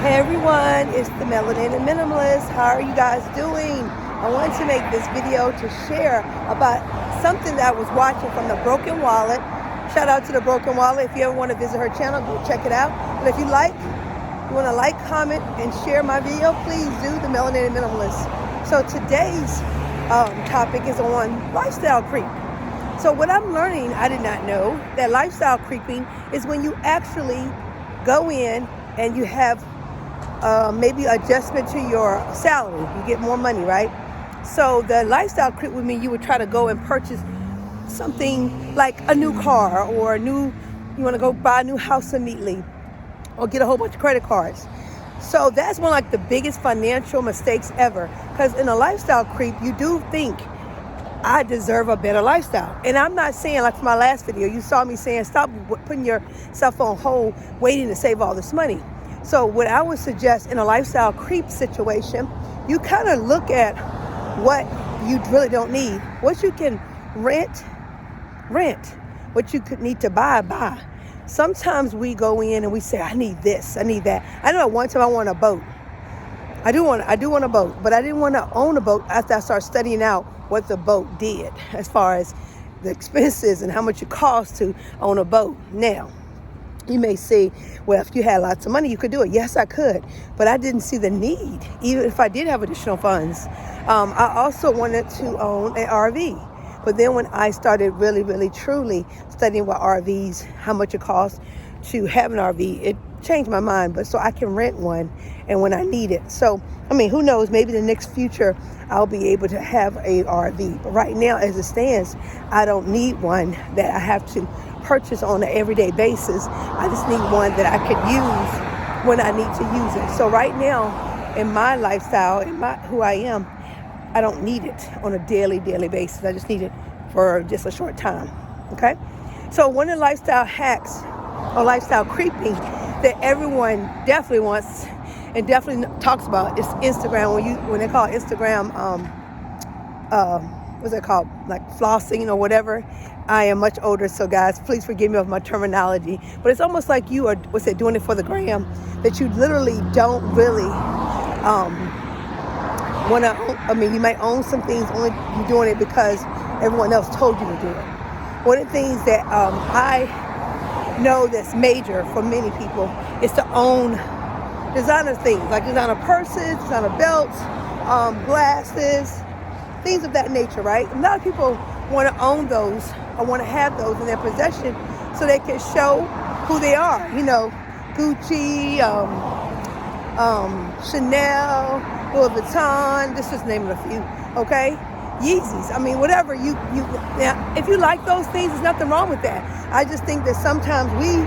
Hey everyone, it's the Melanated Minimalist. How are you guys doing? I wanted to make this video to share about something that I was watching from the Broken Wallet. Shout out to the Broken Wallet. If you ever want to visit her channel, go check it out. But if you want to like, comment, and share my video, please do the Melanated Minimalist. So today's topic is on lifestyle creep. So what I'm learning, I did not know, that lifestyle creeping is when you actually go in and you have maybe adjustment to your salary. You get more money, right? So the lifestyle creep would mean you would try to go and purchase something like a new car or you want to go buy a new house immediately or get a whole bunch of credit cards. So that's one of like the biggest financial mistakes ever, because in a lifestyle creep, you do think, I deserve a better lifestyle. And I'm not saying, like for my last video, you saw me saying, stop putting yourself on hold, waiting to save all this money. So what I would suggest in a lifestyle creep situation, you kind of look at what you really don't need. What you can rent. What you could need to buy. Sometimes we go in and we say, I need this, I need that. I know one time I want a boat. I do want a boat, but I didn't want to own a boat after I started studying out what the boat did as far as the expenses and how much it costs to own a boat. Now, you may say, well, if you had lots of money, you could do it. Yes, I could, but I didn't see the need, even if I did have additional funds. I also wanted to own an RV. But then when I started really, really, truly studying about RVs, how much it costs to have an RV, it changed my mind. But so I can rent one and when I need it. So, I mean, who knows, maybe in the next future, I'll be able to have a RV. But right now, as it stands, I don't need one that I have to purchase on an everyday basis. I just need one that I could use when I need to use it. So right now, in my lifestyle, who I am, I don't need it on a daily basis. I just need it for just a short time, okay? So one of the lifestyle hacks or lifestyle creeping that everyone definitely wants and definitely talks about is Instagram. When they call Instagram, what's it called? Like flossing or whatever. I am much older, so guys, please forgive me of my terminology. But it's almost like you are, doing it for the gram, that you literally don't really you might own some things, only you're doing it because everyone else told you to do it. One of the things that I know that's major for many people is to own designer things, like designer purses, designer belts, glasses, things of that nature, right? A lot of people want to own those or want to have those in their possession so they can show who they are. You know, Gucci, Chanel, Louis Vuitton, just naming a few, okay? Yeezys, I mean, whatever now, if you like those things, there's nothing wrong with that. I just think that sometimes we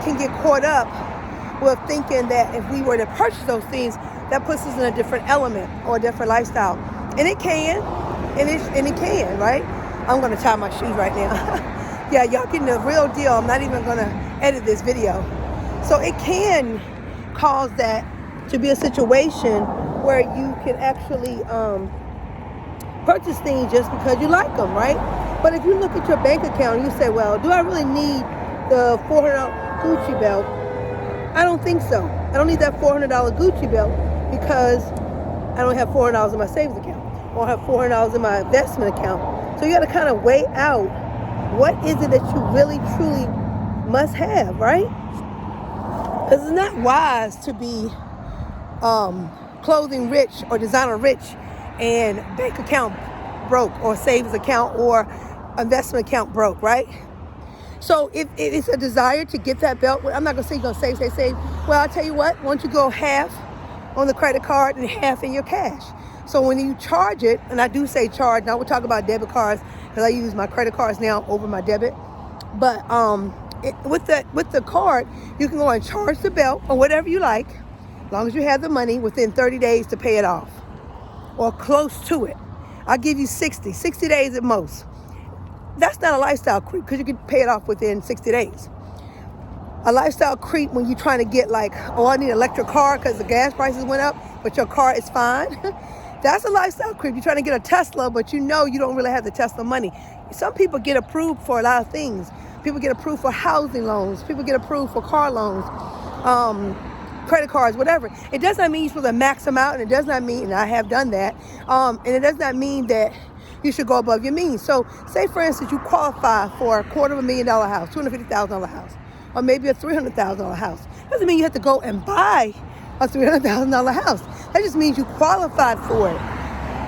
can get caught up with thinking that if we were to purchase those things, that puts us in a different element or a different lifestyle. And it can, right? I'm gonna tie my shoes right now. Yeah, y'all getting the real deal. I'm not even gonna edit this video. So it can cause that to be a situation where you can actually purchase things just because you like them, right? But if you look at your bank account and you say, well, do I really need the $400 Gucci belt? I don't think so. I don't need that $400 Gucci belt because I don't have $400 in my savings account or I have $400 in my investment account. So you got to kind of weigh out what is it that you really, truly must have, right? Because it's not wise to be clothing rich or designer rich and bank account broke or savings account or investment account broke, right? So if it's a desire to get that belt, I'm not going to say you're going to save. Well, I'll tell you what, why don't you go half on the credit card and half in your cash? So when you charge it, and I do say charge, now we'll talk about debit cards because I use my credit cards now over my debit. But with the card, you can go and charge the belt or whatever you like, as long as you have the money within 30 days to pay it off or close to it. I'll give you 60 days at most. That's not a lifestyle creep because you can pay it off within 60 days. A lifestyle creep when you're trying to get like, oh, I need an electric car because the gas prices went up, but your car is fine. That's a lifestyle creep. You're trying to get a Tesla, but you know you don't really have the Tesla money. Some people get approved for a lot of things. People get approved for housing loans. People get approved for car loans. credit cards, whatever. It does not mean you're supposed to max them out, and it does not mean, and I have done that, and it does not mean that you should go above your means. So say, for instance, you qualify for a $250,000 house, $250,000 house, or maybe a $300,000 house. Doesn't mean you have to go and buy a $300,000 house. That just means you qualified for it.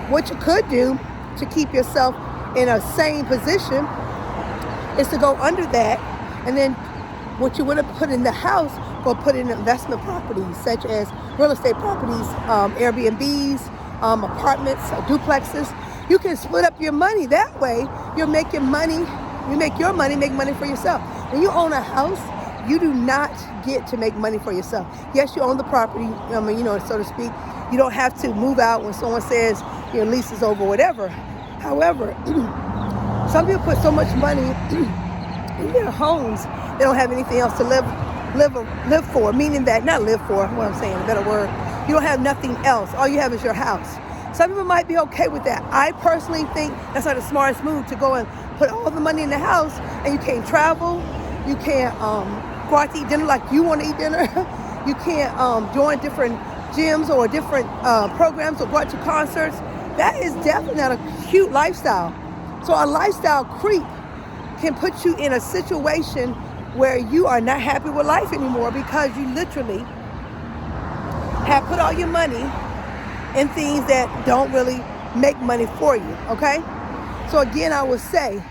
What you could do to keep yourself in a sane position is to go under that, and then what you would have put in the house, go put in investment properties, such as real estate properties, Airbnbs, apartments, duplexes. You can split up your money. That way, you're making money. You make your money, make money for yourself. When you own a house, you do not get to make money for yourself. Yes, you own the property, so to speak. You don't have to move out when someone says your lease is over, whatever. However, some people put so much money in their homes, they don't have anything else to live for. Meaning that, not live for, what I'm saying, a better word. You don't have nothing else. All you have is your house. Some people might be okay with that. I personally think that's not the smartest move, to go and put all the money in the house and you can't travel. You can't go out to eat dinner like you want to eat dinner. You can't join different gyms or different programs or go out to concerts. That is definitely not a cute lifestyle. So a lifestyle creep can put you in a situation where you are not happy with life anymore, because you literally have put all your money in things that don't really make money for you, okay? So again, I would say,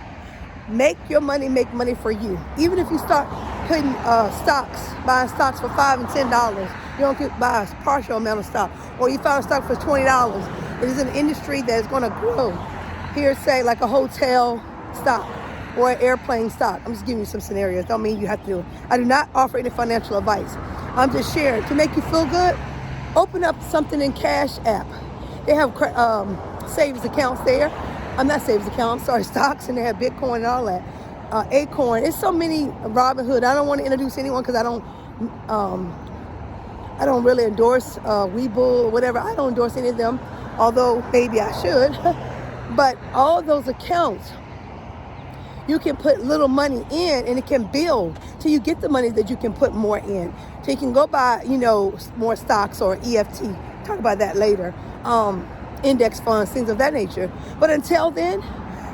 make your money make money for you. Even if you start putting buying stocks for $5 and $10, you don't get buy a partial amount of stock, or you found a stock for $20. It is an industry that is going to grow. Here, say like a hotel stock or an airplane stock. I'm just giving you some scenarios. Don't mean you have to do it. I do not offer any financial advice. I'm just sharing to make you feel good. Open up something in CashApp. They have savings accounts there. I'm not savings account, I'm sorry, stocks, and they have Bitcoin and all that. Acorn. It's so many. Robinhood. I don't want to introduce anyone because I don't really endorse Webull or whatever. I don't endorse any of them, although maybe I should. But all those accounts, you can put little money in and it can build till you get the money that you can put more in. So you can go buy, more stocks or EFT. Talk about that later. Index funds, things of that nature. But until then,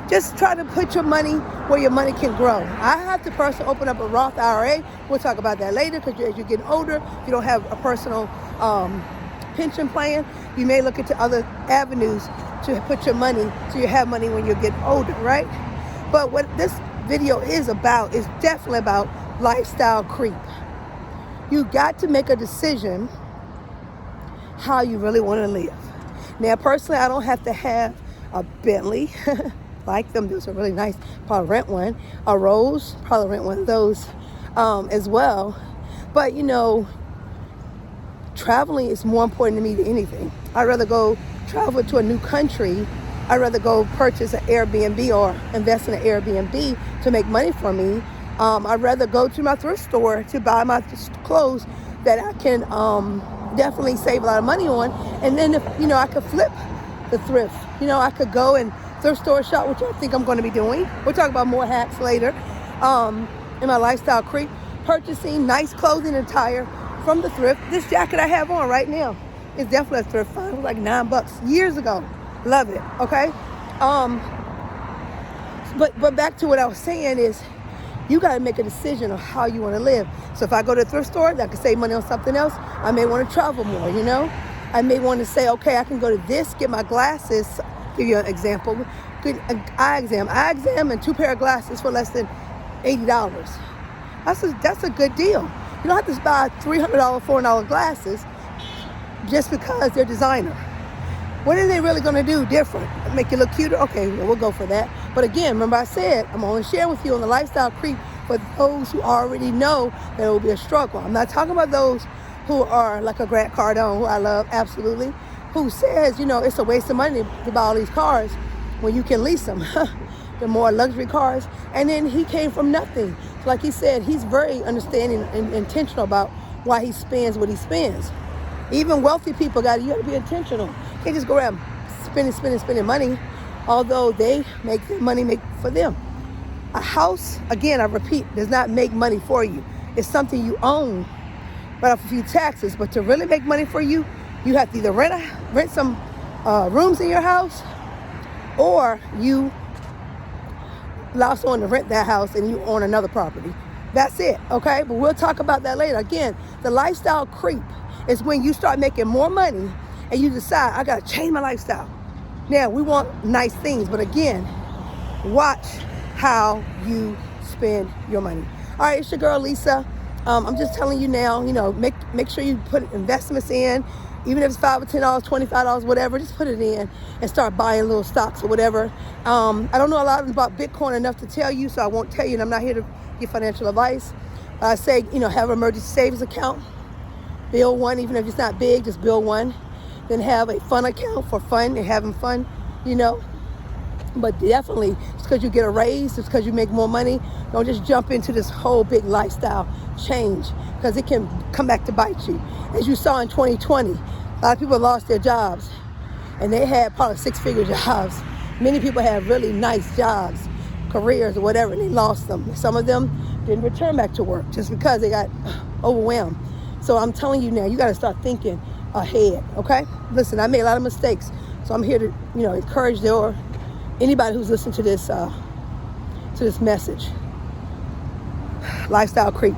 just try to put your money where your money can grow. I have to personally open up a Roth IRA. We'll talk about that later, because as you're getting older, if you don't have a personal pension plan, you may look into other avenues to put your money so you have money when you get older, right? But what this video is about is definitely about lifestyle creep. You got to make a decision how you really want to live. Now, personally, I don't have to have a Bentley like them. Those are really nice. Probably rent one. A Rose, probably rent one of those as well. But, traveling is more important to me than anything. I'd rather go travel to a new country. I'd rather go purchase an Airbnb or invest in an Airbnb to make money for me. I'd rather go to my thrift store to buy my clothes that I can definitely save a lot of money on. And then if, I could flip the thrift. I could go and thrift store shop, which I think I'm going to be doing. We'll talk about more hacks later. In my lifestyle creep, purchasing nice clothing and attire from the thrift. This jacket I have on right now is definitely a thrift find. It was like $9 years ago. Love it. Okay. But back to what I was saying is, you got to make a decision on how you want to live. So if I go to a thrift store, I can save money on something else. I may want to travel more, I may want to say, okay, I can go to this, get my glasses. Give you an example. Good eye exam and 2 pair of glasses for less than $80. That's a good deal. You don't have to buy $300, $400 glasses just because they're designer. What are they really going to do different? Make you look cuter? Okay, we'll go for that. But again, remember I said, I'm only sharing with you on the lifestyle creep for those who already know that it will be a struggle. I'm not talking about those who are like a Grant Cardone, who I love absolutely, who says, it's a waste of money to buy all these cars when you can lease them. The more luxury cars. And then he came from nothing. So like he said, he's very understanding and intentional about why he spends what he spends. Even wealthy people you got to be intentional. You can't just go around spending money, although they make their money make for them. A house, again, I repeat, does not make money for you. It's something you own write off a few taxes. But to really make money for you, you have to either rent some rooms in your house, or you allow someone to rent that house and you own another property. That's it, okay? But we'll talk about that later. Again, the lifestyle creep is when you start making more money and you decide, I gotta change my lifestyle. Now, we want nice things, but again, watch how you spend your money. All right, it's your girl, Lisa. I'm just telling you now, make sure you put investments in, even if it's $5 or $10, $25, whatever, just put it in and start buying little stocks or whatever. I don't know a lot about Bitcoin enough to tell you, so I won't tell you, and I'm not here to give financial advice. I say, have an emergency savings account. Build one, even if it's not big, just build one. Then have a fun account for fun and having fun, But definitely, just because you get a raise, just because you make more money, don't just jump into this whole big lifestyle change, because it can come back to bite you. As you saw in 2020, a lot of people lost their jobs, and they had probably 6-figure jobs. Many people had really nice jobs, careers or whatever, and they lost them. Some of them didn't return back to work just because they got overwhelmed. So I'm telling you now, you got to start thinking ahead, okay? Listen, I made a lot of mistakes, so I'm here to, encourage anybody who's listening to this message. Lifestyle creep.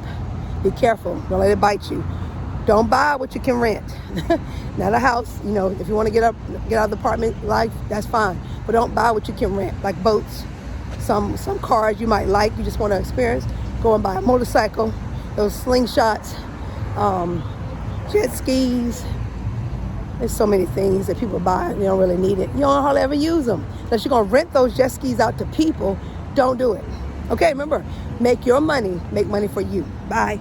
Be careful. Don't let it bite you. Don't buy what you can rent. Not a house. If you want to get out of the apartment life, that's fine. But don't buy what you can rent, like boats, some cars you might like, you just want to experience. Go and buy a motorcycle, those slingshots, jet skis. There's so many things that people buy and they don't really need it. You don't hardly ever use them. Unless you're going to rent those jet skis out to people, don't do it. Okay, remember, make your money, make money for you. Bye.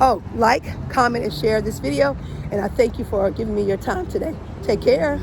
Oh, like, comment, and share this video. And I thank you for giving me your time today. Take care.